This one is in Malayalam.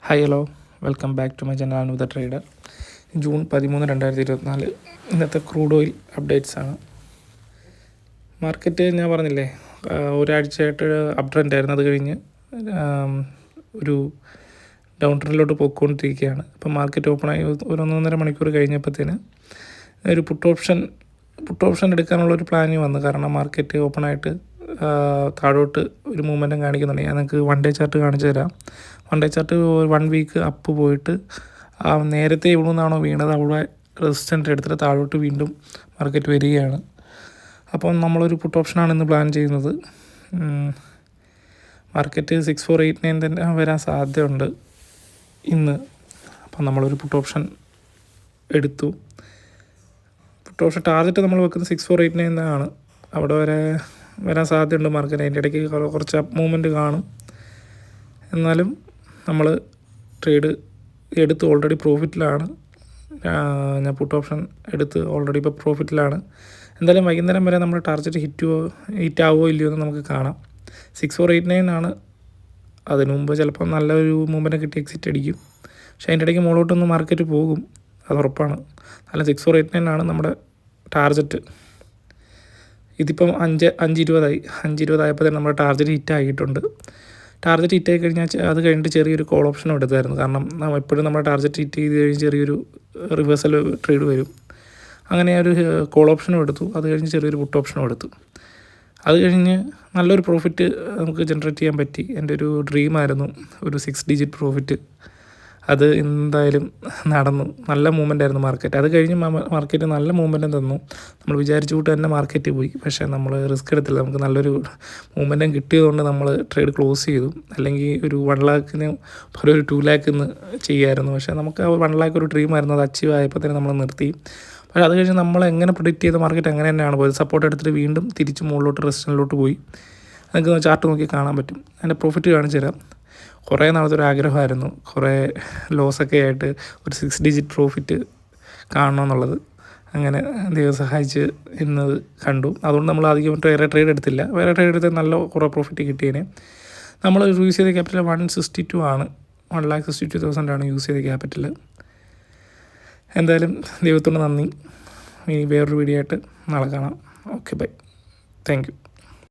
Hi hello welcome back to my channel Anu the trader. June 13, 2024 ഇന്നത്തെ ക്രൂഡ് ഓയിൽ അപ്ഡേറ്റ്സ് ആണ്. മാർക്കറ്റ് ഞാൻ പറഞ്ഞില്ലേ, ഒരാഴ്ചയായിട്ട് അപ് ട്രെൻഡ് ആയിരുന്നു. അത് കഴിഞ്ഞ് ഒരു ഡൗൺ ട്രെൻഡിലോട്ട് പോയിക്കൊണ്ടിരിക്കുകയാണ്. ഇപ്പം മാർക്കറ്റ് ഓപ്പണായി ഒരു 1.5 മണിക്കൂർ കഴിഞ്ഞപ്പോഴത്തേന് ഒരു പുട്ട് ഓപ്ഷൻ എടുക്കാനുള്ളൊരു പ്ലാനിങ് വന്നു. കാരണം മാർക്കറ്റ് ഓപ്പണായിട്ട് താഴോട്ട് ഒരു മൂവ്മെൻറ്റും കാണിക്കുന്നുണ്ട്. ഞാൻ നിങ്ങൾക്ക് 1 ഡേ ചാർട്ട് കാണിച്ചു തരാം. 1 ഡേ ചാർട്ട് 1 വീക്ക് അപ്പ് പോയിട്ട് നേരത്തെ എവിടെ നിന്നാണോ വീണത് അവിടെ റെസിസ്റ്റൻ്റ് എടുത്തിട്ട് താഴോട്ട് വീണ്ടും മാർക്കറ്റ് വരികയാണ്. അപ്പം നമ്മളൊരു പുട്ട് ഓപ്ഷനാണ് ഇന്ന് പ്ലാൻ ചെയ്യുന്നത്. മാർക്കറ്റ് 6489 തന്നെ വരാൻ സാധ്യതയുണ്ട് ഇന്ന്. അപ്പം നമ്മളൊരു പുട്ട് ഓപ്ഷൻ എടുത്തു. പുട്ട് ഓപ്ഷൻ ടാർഗറ്റ് നമ്മൾ വെക്കുന്നത് 6489 ആണ്. അവിടെ വരാൻ സാധ്യതയുണ്ട് മാർക്കറ്റ്. അതിൻ്റെ ഇടയ്ക്ക് കുറച്ച് അപ്പ് മൂവ്മെൻറ്റ് കാണും. എന്നാലും നമ്മൾ ട്രേഡ് എടുത്ത് ഓൾറെഡി പ്രോഫിറ്റിലാണ്. ഞാൻ പുട്ട് ഓപ്ഷൻ എടുത്ത് ഓൾറെഡി ഇപ്പോൾ പ്രോഫിറ്റിലാണ്. എന്തായാലും വൈകുന്നേരം വരെ നമ്മൾ ടാർഗറ്റ് ഹിറ്റ് ആവുമോ ഇല്ലയോ എന്ന് നമുക്ക് കാണാം. 6489 ആണ്. അതിനു മുമ്പ് ചിലപ്പോൾ നല്ലൊരു മൂവ്മെൻറ്റ് കിട്ടി എക്സിറ്റ് അടിക്കും. പക്ഷേ അതിൻ്റെ ഇടയ്ക്ക് മുകളിലോട്ടൊന്ന് മാർക്കറ്റ് പോകും, അത് ഉറപ്പാണ്. അല്ല 6489 ആണ് നമ്മുടെ ടാർഗറ്റ്. ഇതിപ്പം 5:20 ആയപ്പോൾ തന്നെ നമ്മുടെ ടാർഗറ്റ് ഹിറ്റ് ആയിട്ടുണ്ട്. ടാർഗറ്റ് ഹിറ്റ് ആയി കഴിഞ്ഞാൽ അത് കഴിഞ്ഞിട്ട് ചെറിയൊരു കോൾ ഓപ്ഷനും എടുത്തായിരുന്നു. കാരണം എപ്പോഴും നമ്മുടെ ടാർഗറ്റ് ഹിറ്റ് ചെയ്ത് കഴിഞ്ഞ് ചെറിയൊരു റിവേഴ്സൽ ട്രേഡ് വരും. അങ്ങനെ ഒരു കോൾ ഓപ്ഷനും എടുത്തു. അത് കഴിഞ്ഞ് ചെറിയൊരു പുട്ട് ഓപ്ഷനും എടുത്തു. അത് കഴിഞ്ഞ് നല്ലൊരു പ്രോഫിറ്റ് നമുക്ക് ജനറേറ്റ് ചെയ്യാൻ പറ്റി. എൻ്റെ ഒരു ഡ്രീമായിരുന്നു ഒരു 6 ഡിജിറ്റ് പ്രോഫിറ്റ്. അത് എന്തായാലും നടന്നു. നല്ല മൂവ്മെൻ്റ് ആയിരുന്നു മാർക്കറ്റ്. അത് കഴിഞ്ഞ് മാർക്കറ്റ് നല്ല മൂവ്മെൻറ്റും തന്നു. നമ്മൾ വിചാരിച്ചു കൂട്ട് തന്നെ മാർക്കറ്റ് പോയി. പക്ഷേ നമ്മൾ റിസ്ക് എടുത്തില്ല. നമുക്ക് നല്ലൊരു മൂവ്മെൻറ്റും കിട്ടിയതുകൊണ്ട് നമ്മൾ ട്രേഡ് ക്ലോസ് ചെയ്തു. അല്ലെങ്കിൽ ഒരു 1 ലാഖിന് ഒരു 2 ലാഖിന്ന് ചെയ്യായിരുന്നു. പക്ഷേ നമുക്ക് 1 ലാഖ് ഒരു ഡ്രീമായിരുന്നു. അത് അച്ചീവ് ആയപ്പോൾ തന്നെ നമ്മൾ നിർത്തി. പക്ഷേ അത് കഴിഞ്ഞ് നമ്മൾ എങ്ങനെ പ്രിഡിക്റ്റ് ചെയ്ത മാർക്കറ്റ് അങ്ങനെ തന്നെയാണ് പോയത്. സപ്പോർട്ട് എടുത്തിട്ട് വീണ്ടും തിരിച്ച് മുകളിലോട്ട് റെസിസ്റ്റൻസിലോട്ട് പോയി. നിങ്ങൾക്ക് ചാർട്ട് നോക്കി കാണാൻ പറ്റും. അതിൻ്റെ പ്രോഫിറ്റ് കാണിച്ചു തരാം. കുറേ നാളത്തെ ഒരു ആഗ്രഹമായിരുന്നു. കുറേ ലോസൊക്കെ ആയിട്ട് ഒരു 6 ഡിജിറ്റ് പ്രോഫിറ്റ് കാണണമെന്നുള്ളത്. അങ്ങനെ ദൈവം സഹായിച്ച് ഇന്നത് കണ്ടു. അതുകൊണ്ട് നമ്മൾ അധികം വേറെ ട്രേഡ് എടുത്തില്ല. വേറെ ട്രേഡ് എടുത്ത് നല്ല കുറേ പ്രോഫിറ്റ് കിട്ടിയേനെ. നമ്മൾ യൂസ് ചെയ്ത ക്യാപിറ്റൽ 162 ആണ്. 1,62,000 ആണ് യൂസ് ചെയ്ത ക്യാപിറ്റൽ. എന്തായാലും ദൈവത്തോട് നന്ദി. ഇനി വേറൊരു വീഡിയോ ആയിട്ട് നാളെ കാണാം. Okay, bye. Thank U.